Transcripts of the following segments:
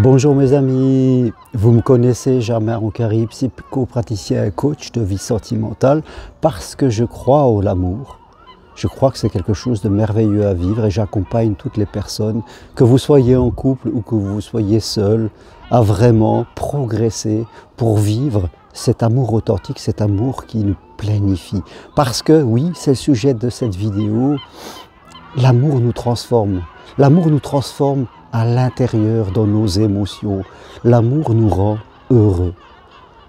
Bonjour mes amis, vous me connaissez, Germain Roncari, psychopraticien et coach de vie sentimentale, parce que je crois au l'amour. Je crois que c'est quelque chose de merveilleux à vivre et j'accompagne toutes les personnes, que vous soyez en couple ou que vous soyez seul, à vraiment progresser pour vivre cet amour authentique, cet amour qui nous plénifie. Parce que oui, c'est le sujet de cette vidéo, l'amour nous transforme. L'amour nous transforme à l'intérieur, dans nos émotions. L'amour nous rend heureux.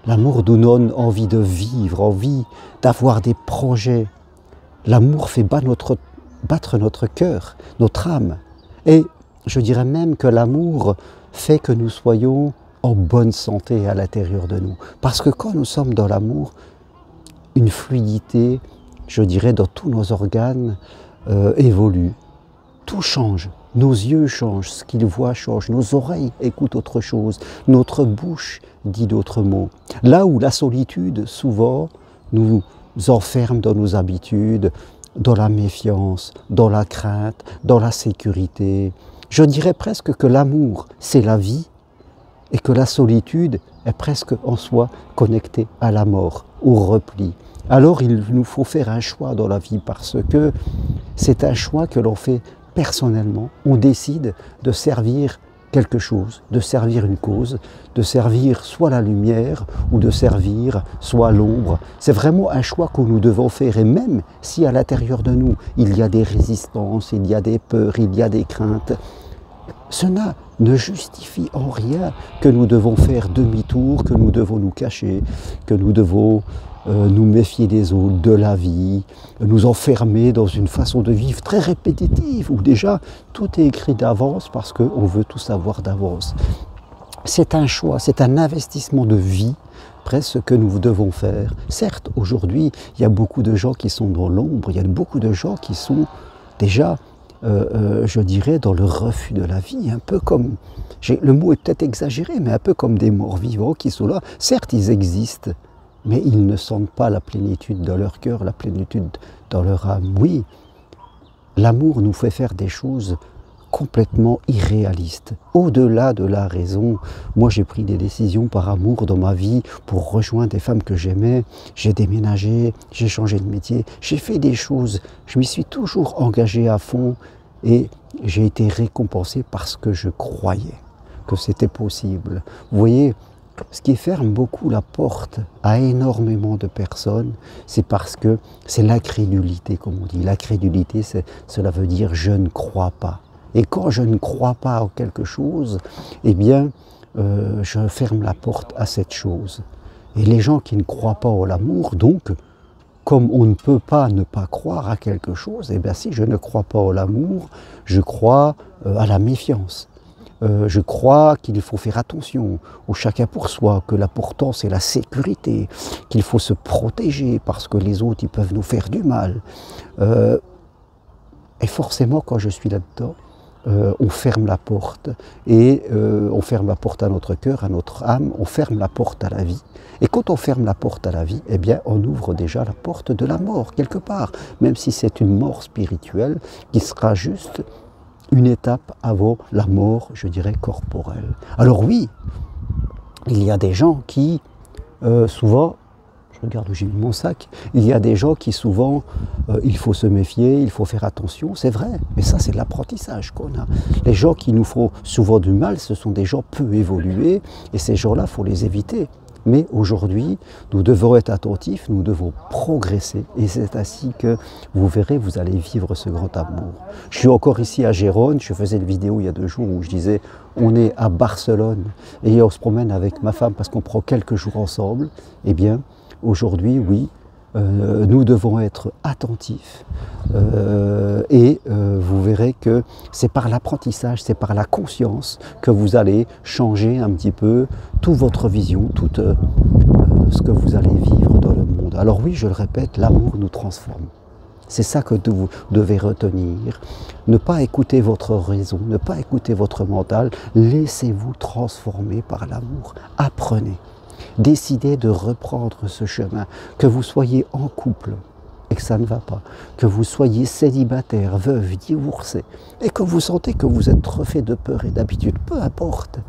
L'amour nous donne envie de vivre, envie d'avoir des projets. L'amour fait battre notre cœur, notre âme. Et je dirais même que l'amour fait que nous soyons en bonne santé à l'intérieur de nous. Parce que quand nous sommes dans l'amour, une fluidité, je dirais, dans tous nos organes évolue. Tout change. Nos yeux changent, ce qu'ils voient change, nos oreilles écoutent autre chose, notre bouche dit d'autres mots. Là où la solitude, souvent, nous enferme dans nos habitudes, dans la méfiance, dans la crainte, dans la sécurité. Je dirais presque que l'amour, c'est la vie, et que la solitude est presque en soi connectée à la mort, au repli. Alors il nous faut faire un choix dans la vie, parce que c'est un choix que l'on fait personnellement. On décide de servir quelque chose, de servir une cause, de servir soit la lumière ou de servir soit l'ombre. C'est vraiment un choix que nous devons faire, et même si à l'intérieur de nous il y a des résistances, il y a des peurs, il y a des craintes, cela ne justifie en rien que nous devons faire demi-tour, que nous devons nous cacher, que nous devons nous méfier des autres, de la vie, nous enfermer dans une façon de vivre très répétitive, où déjà tout est écrit d'avance parce qu'on veut tout savoir d'avance. C'est un choix, c'est un investissement de vie, presque, que nous devons faire. Certes, aujourd'hui, il y a beaucoup de gens qui sont dans l'ombre, il y a beaucoup de gens qui sont déjà, je dirais, dans le refus de la vie, un peu comme, le mot est peut-être exagéré, mais un peu comme des morts vivants qui sont là. Certes, ils existent, mais ils ne sentent pas la plénitude dans leur cœur, la plénitude dans leur âme. Oui, l'amour nous fait faire des choses complètement irréalistes, au-delà de la raison. Moi, j'ai pris des décisions par amour dans ma vie pour rejoindre des femmes que j'aimais. J'ai déménagé, j'ai changé de métier, j'ai fait des choses. Je m'y suis toujours engagé à fond et j'ai été récompensé parce que je croyais que c'était possible. Vous voyez, ce qui ferme beaucoup la porte à énormément de personnes, c'est parce que c'est l'incrédulité, comme on dit. L'incrédulité, cela veut dire « je ne crois pas ». Et quand je ne crois pas en quelque chose, eh bien, je ferme la porte à cette chose. Et les gens qui ne croient pas en l'amour, donc, comme on ne peut pas ne pas croire à quelque chose, eh bien, si je ne crois pas en l'amour, je crois à la méfiance. Je crois qu'il faut faire attention au chacun pour soi, que l'important c'est la sécurité, qu'il faut se protéger parce que les autres ils peuvent nous faire du mal. Et forcément quand je suis là-dedans, on ferme la porte, et on ferme la porte à notre cœur, à notre âme, on ferme la porte à la vie. Et quand on ferme la porte à la vie, eh bien on ouvre déjà la porte de la mort quelque part, même si c'est une mort spirituelle qui sera juste une étape avant la mort, je dirais, corporelle. Alors oui, il y a des gens qui, souvent, je regarde où j'ai mis mon sac, il y a des gens qui souvent, il faut se méfier, il faut faire attention, c'est vrai, mais ça c'est de l'apprentissage qu'on a. Les gens qui nous font souvent du mal, ce sont des gens peu évolués, et ces gens-là, il faut les éviter. Mais aujourd'hui, nous devons être attentifs, nous devons progresser, et c'est ainsi que vous verrez, vous allez vivre ce grand amour. Je suis encore ici à Gérone, je faisais une vidéo il y a 2 jours où je disais on est à Barcelone et on se promène avec ma femme parce qu'on prend quelques jours ensemble. Eh bien, aujourd'hui, oui, nous devons être attentifs et vous verrez que c'est par l'apprentissage, c'est par la conscience que vous allez changer un petit peu toute votre vision, tout ce que vous allez vivre dans le monde. Alors oui, je le répète, l'amour nous transforme. C'est ça que vous devez retenir. Ne pas écouter votre raison, ne pas écouter votre mental, laissez-vous transformer par l'amour. Apprenez. Décidez de reprendre ce chemin, que vous soyez en couple et que ça ne va pas, que vous soyez célibataire, veuve, divorcé, et que vous sentez que vous êtes refait de peur et d'habitude, peu importe.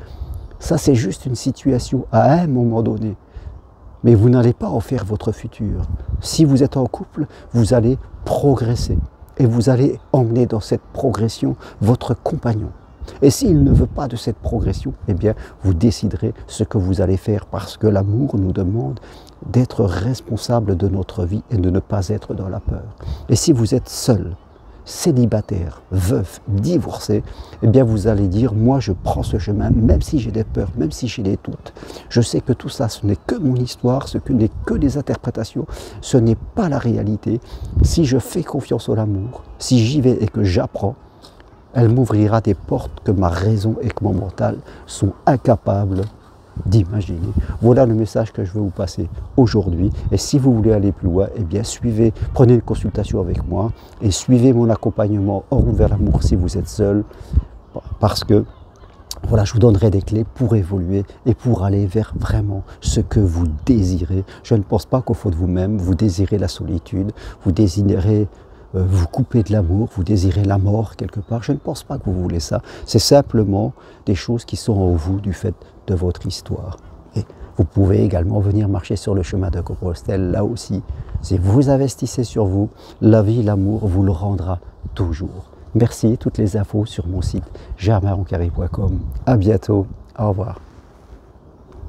Ça, c'est juste une situation à un moment donné. Mais vous n'allez pas en faire votre futur. Si vous êtes en couple, vous allez progresser. Et vous allez emmener dans cette progression votre compagnon. Et s'il ne veut pas de cette progression, eh bien, vous déciderez ce que vous allez faire parce que l'amour nous demande d'être responsable de notre vie et de ne pas être dans la peur. Et si vous êtes seul, célibataire, veuf, divorcé, eh bien vous allez dire, moi je prends ce chemin, même si j'ai des peurs, même si j'ai des doutes. Je sais que tout ça, ce n'est que mon histoire, ce n'est que des interprétations, ce n'est pas la réalité. Si je fais confiance à l'amour, si j'y vais et que j'apprends, elle m'ouvrira des portes que ma raison et que mon mental sont incapables d'imaginer. Voilà le message que je veux vous passer aujourd'hui. Et si vous voulez aller plus loin, eh bien suivez, prenez une consultation avec moi et suivez mon accompagnement hors vers l'amour si vous êtes seul, parce que voilà, je vous donnerai des clés pour évoluer et pour aller vers vraiment ce que vous désirez. Je ne pense pas qu'au fond de vous-même, vous désirez la solitude, vous désirez vous couper de l'amour, vous désirez la mort quelque part. Je ne pense pas que vous voulez ça. C'est simplement des choses qui sont en vous du fait de votre histoire. Et vous pouvez également venir marcher sur le chemin de Compostelle, là aussi. Si vous investissez sur vous, la vie, l'amour vous le rendra toujours. Merci, toutes les infos sur mon site germainroncari.com. À bientôt, au revoir.